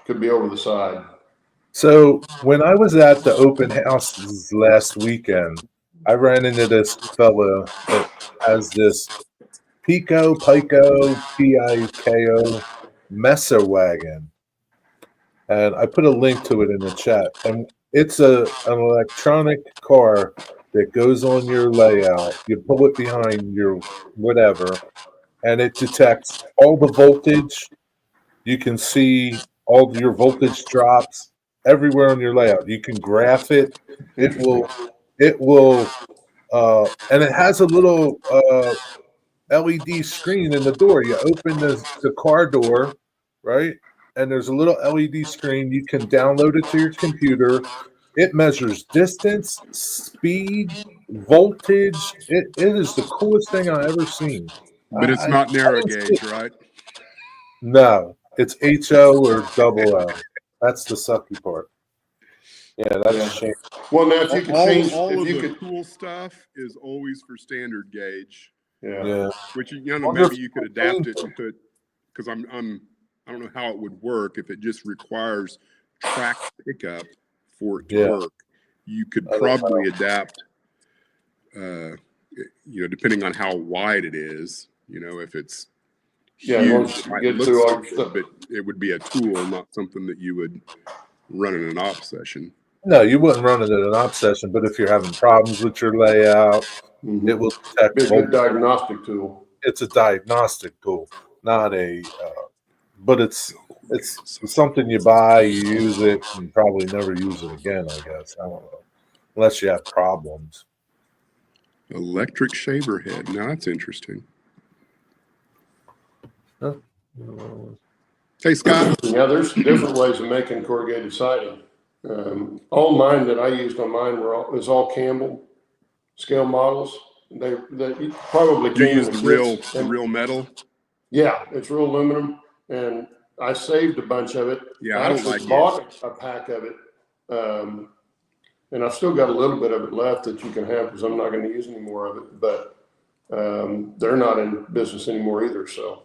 could be over the side. So when I was at the open house last weekend, I ran into this fella that has this Piko Messer wagon. And I put a link to it in the chat. And it's an electronic car that goes on your layout. You pull it behind your whatever, and it detects all the voltage. You can see all your voltage drops everywhere on your layout. You can graph it. It will it will, and it has a little LED screen in the door. You open the car door, right? And there's a little LED screen. You can download it to your computer. It measures distance, speed, voltage. It is the coolest thing I've ever seen. But it's I not narrow didn't see gauge, it. right? No, it's HO or double O. That's the sucky part. Yeah, that's a shame. Well, now if you could change, All if of you the could, cool stuff is always for standard gauge, Yeah. which Wonder maybe if you could adapt it and put, because I don't know how it would work if it just requires track pickup for it to work. You could probably adapt, depending on how wide it is. If it's huge, once it you might get look through all your stupid, stuff. but it would be a tool, not something that you would run in an op session. No, you wouldn't run it in an op session, but if you're having problems with your layout, it will detect. Be a good diagnostic tool. It's a diagnostic tool, not a. But it's something you buy, you use it, and probably never use it again. I guess I don't know, unless you have problems. Electric shaver head. Now that's interesting. Huh? Hey, Scott. Yeah, there's different ways of making corrugated siding. All mine that I used on mine was all Campbell scale models. They probably You came use in the real metal. Yeah, it's real aluminum, and I saved a bunch of it. Yeah, I I don't actually like bought a pack of it, and I've still got a little bit of it left that you can have because I'm not going to use any more of it. But they're not in business anymore either. So,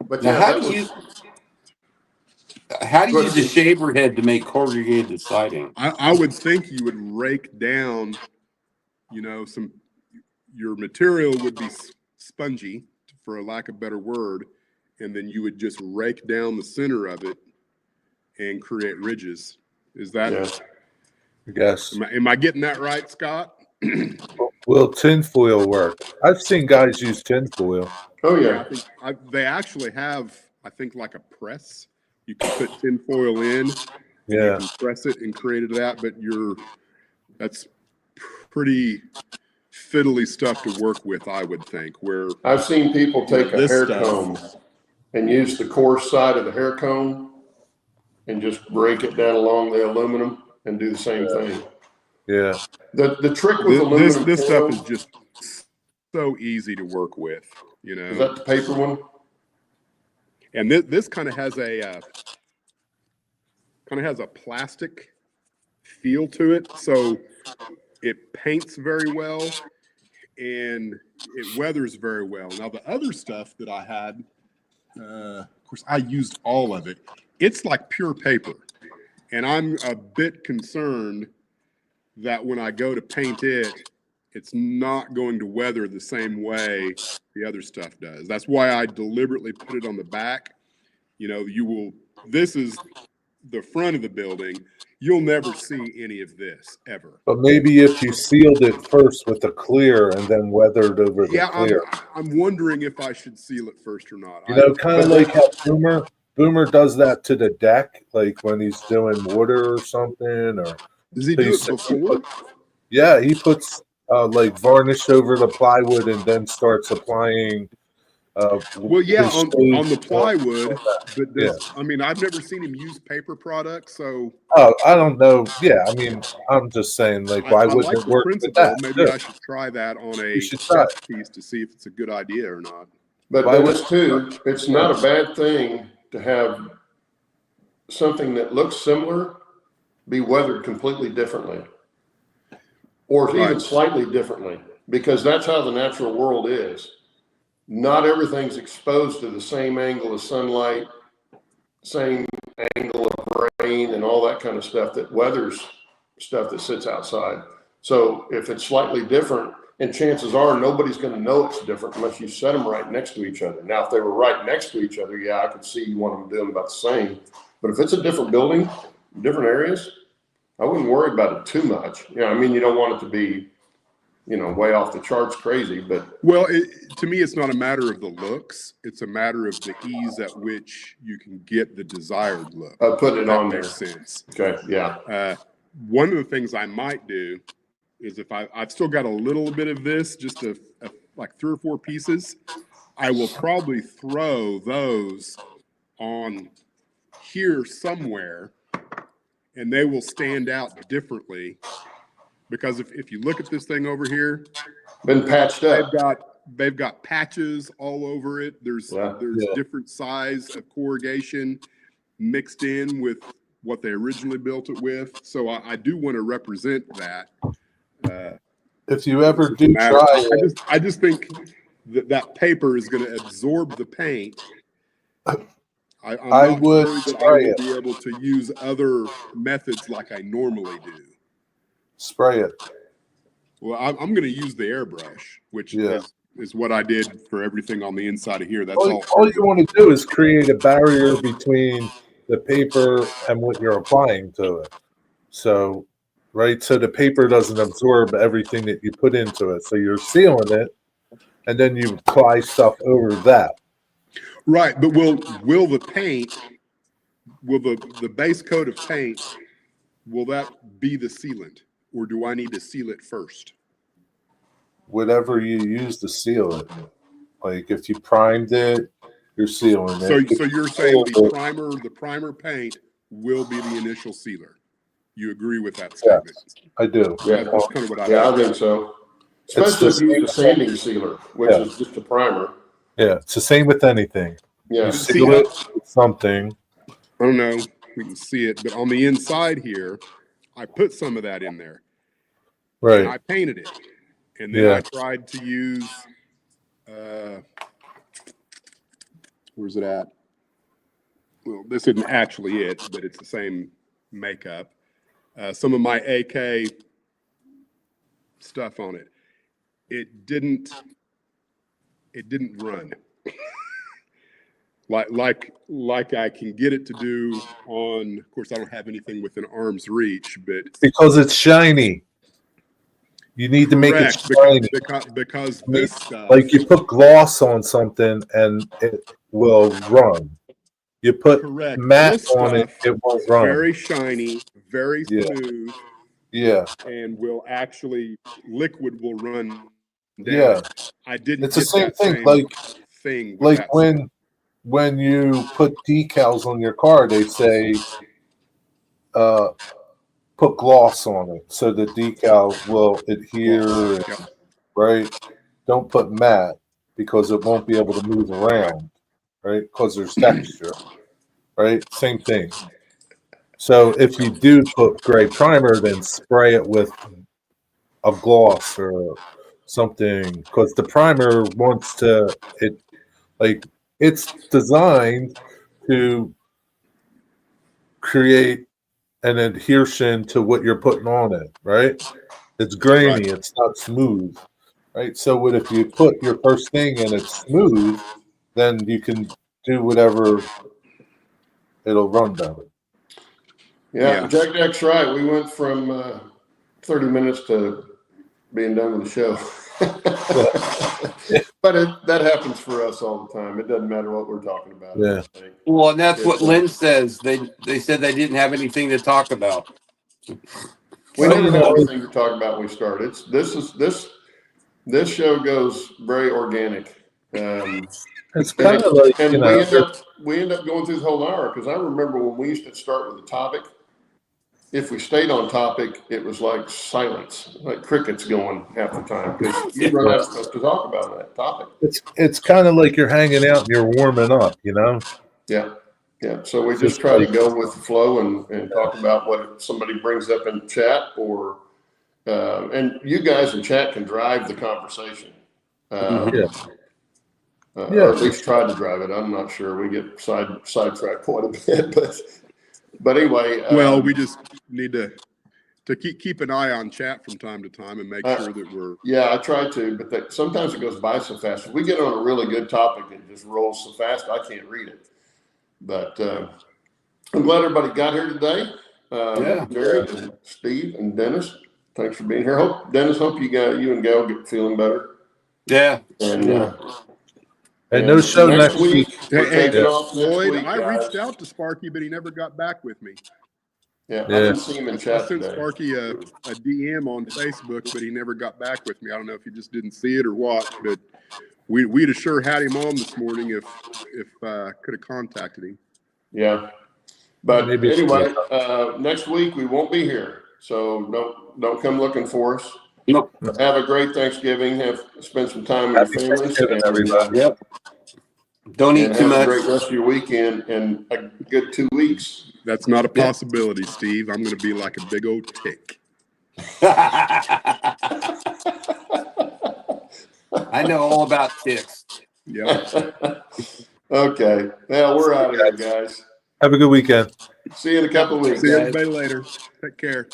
but Now, yeah, how do you use a shaver head to make corrugated siding? I would think you would rake down, your material would be spongy, for a lack of a better word, and then you would just rake down the center of it and create ridges. Is that? Yeah. I guess. Am I getting that right, Scott? Will tinfoil work? I've seen guys use tinfoil. Oh yeah. They actually have, I think, like a press. You can put tinfoil in, and you can press it and create that. But that's pretty fiddly stuff to work with, I would think. Where I've seen people take a hair stuff, comb and use the coarse side of the hair comb and just break it down along the aluminum and do the same thing. Yeah. The trick with aluminum this stuff is just so easy to work with. Is that the paper one? And this kind of has a plastic feel to it, so it paints very well and it weathers very well. Now the other stuff that I had, of course, I used all of it. It's like pure paper, and I'm a bit concerned that when I go to paint it, it's not going to weather the same way the other stuff does. That's why I deliberately put it on the back. This is the front of the building. You'll never see any of this ever. But maybe if you sealed it first with the clear and then weathered over the clear. I'm wondering if I should seal it first or not. Kind of like how Boomer does that to the deck, like when he's doing water or something. Or does he do it before? He puts like varnish over the plywood and then starts applying. On the plywood, but I've never seen him use paper products, so. Oh, I don't know. Yeah, I'm just saying, like, why wouldn't it work with that? Maybe I should try that on a test piece to see if it's a good idea or not. But it's not a bad thing to have something that looks similar be weathered completely differently, or even slightly differently, because that's how the natural world is. Not everything's exposed to the same angle of sunlight, same angle of rain, and all that kind of stuff that weathers stuff that sits outside. So if it's slightly different, and chances are nobody's going to know it's different unless you set them right next to each other. Now, if they were right next to each other, I could see you want them to do them about the same. But if it's a different building, different areas, I wouldn't worry about it too much. You don't want it to be way off the charts crazy, but Well, to me, it's not a matter of the looks. It's a matter of the ease at which you can get the desired look. putting it That on there. makes sense. Okay, yeah. One of the things I might do is if I've still got a little bit of this, just like 3 or 4 pieces, I will probably throw those on here somewhere, and they will stand out differently. Because if you look at this thing over here, Been patched up. they've got patches all over it. There's different size of corrugation mixed in with what they originally built it with. So I do want to represent that. If you ever do try it, I just think that paper is going to absorb the paint. I would spray it. Be able to use other methods like I normally do. Spray it. Well, I'm going to use the airbrush, which is what I did for everything on the inside of here. That's all you want to do is create a barrier between the paper and what you're applying to it. So, right, so the paper doesn't absorb everything that you put into it. So you're sealing it, and then you apply stuff over that. Right, but will the paint, will the base coat of paint, will that be the sealant, or do I need to seal it first? Whatever you use to seal it. Like if you primed it, you're sealing it. So you're saying the primer paint will be the initial sealer. You agree with that statement? Yes, I do. Yeah, that's kind of what I think so. Especially if you use a sanding sealer, which is just a primer. Yeah, it's the same with anything. Yeah. You seal it with something. I don't know if we can see it, but on the inside here, I put some of that in there. Right. And I painted it. And then I tried to use, where's it at? Well, this isn't actually it, but it's the same makeup. Some of my AK stuff on it. It didn't run. like I can get it to do on, of course, I don't have anything within arm's reach, but because it's shiny. You need to make it shiny. Because this stuff, like you put gloss on something and it will run. You put matte on it, it won't run. Very shiny, very smooth. Yeah. And will actually, liquid will run down. Yeah. I didn't. It's the same thing. Like when you put decals on your car, they say put gloss on it so the decal will adhere, right? Don't put matte because it won't be able to move around, right? Because there's texture, right? Same thing. So if you do put gray primer, then spray it with a gloss or something, because the primer wants to, it's designed to create an adhesion to what you're putting on it, right? It's grainy, it's not smooth, right? So if you put your first thing and it's smooth, then you can do whatever, it'll run better. Yeah. Jack's right. We went from 30 minutes to being done with the show. But that happens for us all the time. It doesn't matter what we're talking about. Yeah. Well, and that's what Lynn says. They said they didn't have anything to talk about. We never have anything to talk about when we start. This show goes very organic. It's kind of like, and we end up going through the whole hour, because I remember when we used to start with a topic, if we stayed on topic, it was like silence, like crickets going half the time, because you run out of stuff to talk about on that topic. It's kind of like you're hanging out and you're warming up, you know? Yeah. Yeah. So we just try to go with the flow and talk about what somebody brings up in chat, or and you guys in chat can drive the conversation. Or at least try to drive it. I'm not sure. We get sidetracked quite a bit, but anyway. Well, we just need to keep an eye on chat from time to time and make sure that we're. Yeah, I try to, but sometimes it goes by so fast. If we get on a really good topic, it just rolls so fast I can't read it. But I'm glad everybody got here today. Jerry and Steve and Dennis. thanks for being here. Dennis, hope you and Gail get feeling better. Yeah. And And no show next week. We're taking off next Lloyd, week, I guys. reached out to Sparky, but he never got back with me. Yeah, I didn't see him in I chat sent today. Sparky a DM on Facebook, but he never got back with me. I don't know if he just didn't see it or what, but we'd have sure had him on this morning if could have contacted him. Yeah. But Maybe anyway, next week we won't be here. So don't come looking for us. Nope. Have a great Thanksgiving. Spend some time with your families. Everybody. Yep. Don't eat And too have a much. great rest of your weekend and a good 2 weeks. That's not a possibility, Steve. I'm going to be like a big old tick. I know all about ticks. Yeah. Okay. Well, we're out of here, guys. Have a good weekend. See you in a couple of weeks. See everybody later. Take care.